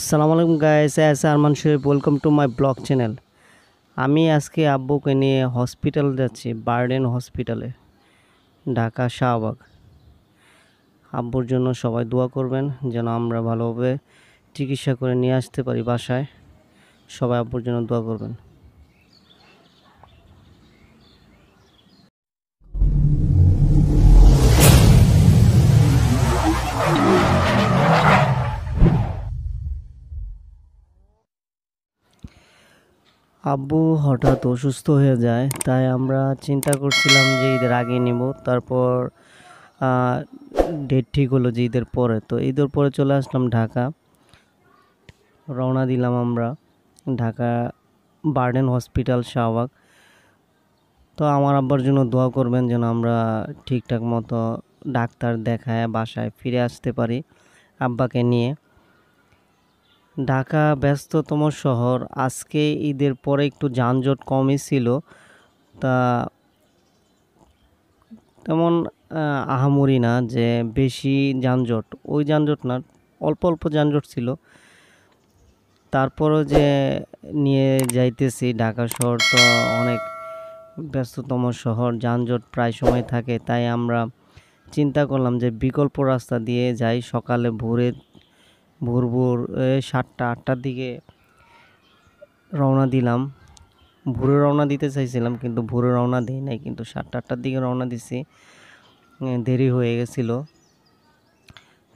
আসসালামু আলাইকুম guys, Arman Sharif, welcome to my blog channel. আমি আজকে আব্বুকে নিয়ে হসপিটাল যাচ্ছি, বার্ডেন হসপিটালে, ঢাকা শাহবাগ। আব্বুর জন্য সবাই দোয়া করবেন যেন আমরা ভালোভাবে চিকিৎসা করে নিয়ে আসতে পারি বাসায়। সবাই আব্বুর জন্য দোয়া করবেন। আব্বু হঠাৎ অসুস্থ হয়ে যায়, তাই আমরা চিন্তা করছিলাম যে ঈদের আগে নেব। তারপর ডেট ঠিক হলো যে ঈদের পরে, তো ঈদের পরে চলে আসলাম ঢাকা। রওনা দিলাম আমরা ঢাকা বার্ডেন হসপিটাল শাহবাগ। তো আমার আব্বার জন্য দোয়া করবেন যেন আমরা ঠিকঠাক মতো ডাক্তার দেখায় বাসায় ফিরে আসতে পারি আব্বাকে নিয়ে। ঢাকা ব্যস্ততম শহর, আজকে ঈদের পরে একটু যানজট কমই ছিল। তা তেমন আহামরি না যে বেশি যানজট, ওই যানজট না, অল্প অল্প যানজট ছিল। তারপরও যে নিয়ে যাইতেছি, ঢাকা শহর তো অনেক ব্যস্ততম শহর, যানজট প্রায় সময় থাকে। তাই আমরা চিন্তা করলাম যে বিকল্প রাস্তা দিয়ে যাই। সকালে ভোর 7টা-8টার দিকে রওনা দিলাম। ভোরে রওনা দিতে চাইছিলাম, কিন্তু ভোরে রওনা দিই নাই, কিন্তু 7টা-8টার দিকে রওনা দিছি। দেরি হয়ে গেছিল,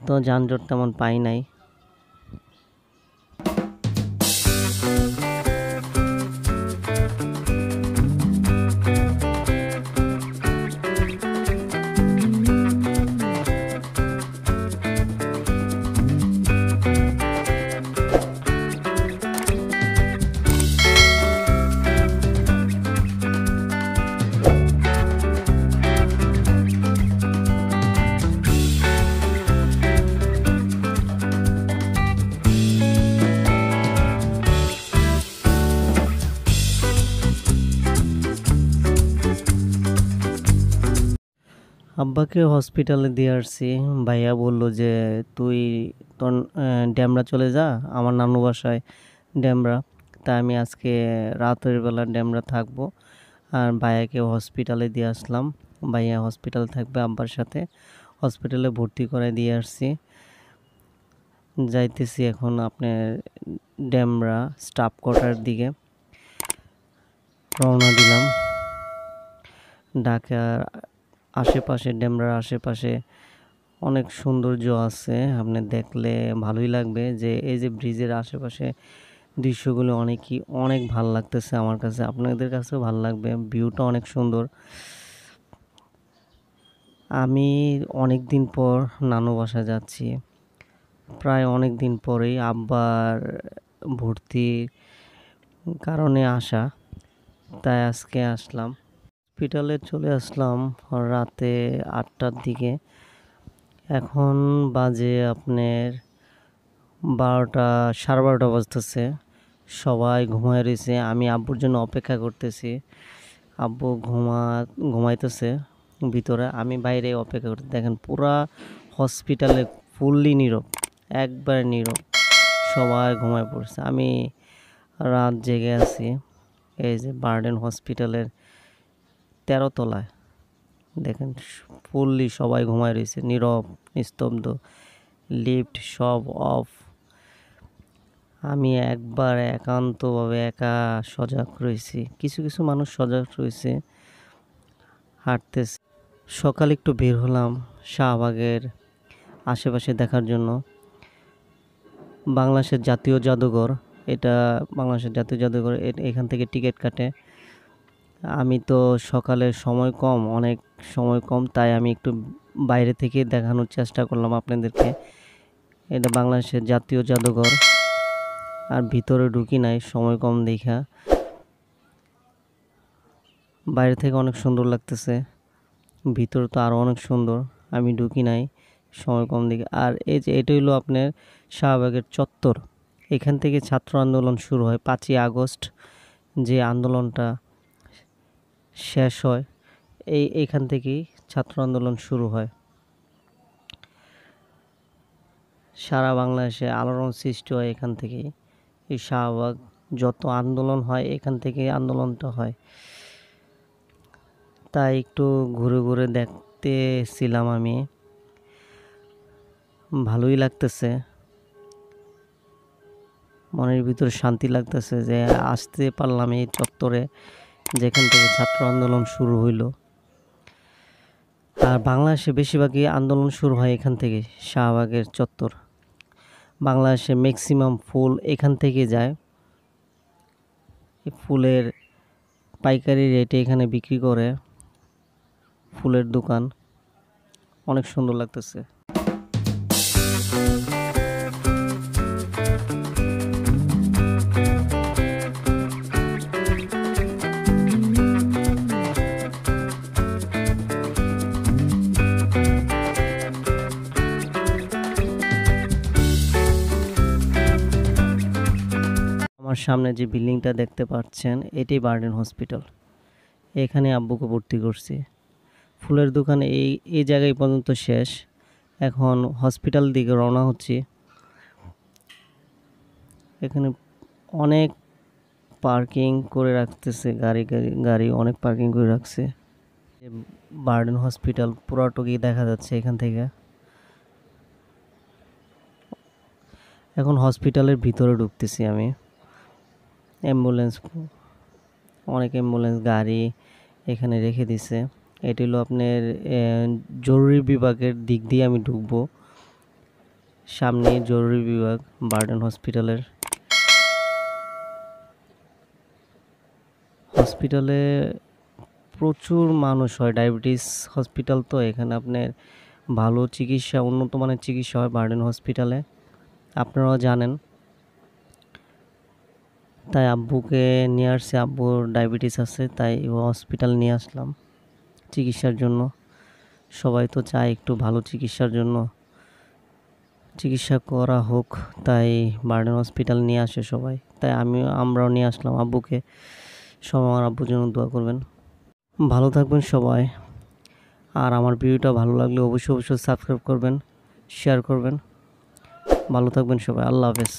তো যানজট তেমন পাই নাই। আব্বাকে হসপিটালে দিয়ে আসছি। ভাইয়া বলল যে তুই তোর ড্যামরা চলে যা, আমার নানু বাসায় ড্যামরা। তাই আমি আজকে রাতের বেলা ড্যামরা থাকবো, আর ভাইয়াকে হসপিটালে দিয়ে আসলাম। ভাইয়া হসপিটালে থাকবে আব্বার সাথে। হসপিটালে ভর্তি করে দিয়ে আসছি। যাইতেছি এখন আপনার ড্যামরা স্টাফ কোয়ার্টার দিকে রওনা দিলাম। ঢাকার আশেপাশে, ড্যামরার আশেপাশে অনেক সৌন্দর্য আছে, আপনি দেখলে ভালোই লাগবে। যে এই যে ব্রিজের আশেপাশে দৃশ্যগুলো অনেক ভালো লাগতেছে আমার কাছে, আপনাদের কাছেও ভালো লাগবে। ভিউটা অনেক সুন্দর। আমি অনেক দিন পর নানু বাসা যাচ্ছি, প্রায় অনেক দিন পরেই আব্বার ভর্তির কারণে আসা, তাই আজকে আসলাম। হসপিটালে চলে আসলাম রাতে 8টার দিকে। এখন বাজে আপনার 12টা, সাড়ে 12টা বাজতেছে। সবাই ঘুমায় রয়েছে, আমি আব্বুর জন্য অপেক্ষা করতেছি। আব্বু ঘুমাইতেছে ভিতরে, আমি বাইরে অপেক্ষা করতে। দেখেন পুরা হসপিটালে ফুললি নীরব, একবার নীরব, সবাই ঘুমায় পড়ছে। আমি রাত জেগে আছি। এই যে বার্ডেন হসপিটালের 13তলায় দেখেন ফুললি সবাই ঘুমায় রয়েছে, নীরব নিস্তব্ধ, লিফট সব অফ। আমি একবার একান্তভাবে একা সজাগ রয়েছি, কিছু কিছু মানুষ সজাগ রয়েছে, হাঁটতেছে। সকালে একটু বের হলাম শাহবাগের আশেপাশে দেখার জন্য। বাংলাদেশের জাতীয় জাদুঘর, এটা বাংলাদেশের জাতীয় জাদুঘর, এখান থেকে টিকিট কাটে। আমি তো সকালে অনেক সময় কম, তাই আমি একটু বাইরে থেকে দেখানোর চেষ্টা করলাম আপনাদেরকে। এটা বাংলাদেশের জাতীয় জাদুঘর, আর ভিতরে ঢুকি নাই, সময় কম দেখা। বাইরে থেকে অনেক সুন্দর লাগতেছে, ভিতরে তো আরও অনেক সুন্দর, আমি ঢুকি নাই, সময় কম দেখে। আর এই যে এটা হলো আপনার শাহবাগের চত্বর। এখান থেকে ছাত্র আন্দোলন শুরু হয় 5ই আগস্ট, যে আন্দোলনটা শেষ হয় এইখান থেকেই ছাত্র আন্দোলন শুরু হয়। সারা বাংলাদেশে আলোড়ন সৃষ্টি হয় এখান থেকেই। এই শাহবাগ যত আন্দোলন হয় এখান থেকে আন্দোলনটা হয়। তাই একটু ঘুরে ঘুরে দেখতেছিলাম আমি, ভালোই লাগতেছে, মনের ভিতরে শান্তি লাগতেছে যে আসতে পারলাম এই চত্বরে যেখান থেকে ছাত্র আন্দোলন শুরু হইল। আর বাংলাদেশে বেশিরভাগই আন্দোলন শুরু হয় এখান থেকে, শাহবাগের চত্বর। বাংলাদেশে ম্যাক্সিমাম ফুল এখান থেকে যায়। এই ফুলের পাইকারি রেটে এখানে বিক্রি করে, ফুলের দোকান অনেক সুন্দর লাগতেছে। আমার সামনে যে বিল্ডিংটা দেখতে পাচ্ছেন এটাই বার্ডেন হসপিটাল। এখানে আব্বুকে ভর্তি করছি। ফুলের দোকান এই জায়গায় পর্যন্ত শেষ, এখন হসপিটাল দিকে রওনা হচ্ছি। এখানে অনেক পার্কিং করে রাখতেছে, গাড়ি অনেক পার্কিং করে রাখছে। বার্ডেন হসপিটাল পুরাটুকুই দেখা যাচ্ছে এখান থেকে। এখন হসপিটালের ভিতরে ঢুকতেছি আমি। অ্যাম্বুলেন্স, অনেক অ্যাম্বুলেন্স গাড়ি এখানে রেখে দিছে। এটি হলো আপনার জরুরি বিভাগের দিক দিয়ে আমি ঢুকবো। সামনে জরুরি বিভাগ বার্ডেন হসপিটালের। হসপিটালে প্রচুর মানুষ হয়, ডায়াবেটিস হসপিটাল তো, এখানে আপনার ভালো চিকিৎসা, উন্নত মানের চিকিৎসা হয় বার্ডেন হসপিটালে, আপনারাও জানেন। তাই আব্বুকে নিয়ে আসছে, আব্বুর ডায়াবেটিস আছে, তাই হসপিটাল নিয়ে আসলাম চিকিৎসার জন্য। সবাই তো চায় একটু ভালো চিকিৎসার জন্য চিকিৎসা করা হোক, তাই বার্ডেন হসপিটাল নিয়ে আসে সবাই। তাই আমরাও নিয়ে আসলাম আব্বুকে। সবাই আমার আব্বুর জন্য দোয়া করবেন। ভালো থাকবেন সবাই। আর আমার ভিডিওটা ভালো লাগলে অবশ্যই সাবস্ক্রাইব করবেন, শেয়ার করবেন। ভালো থাকবেন সবাই। আল্লাহ হাফেজ।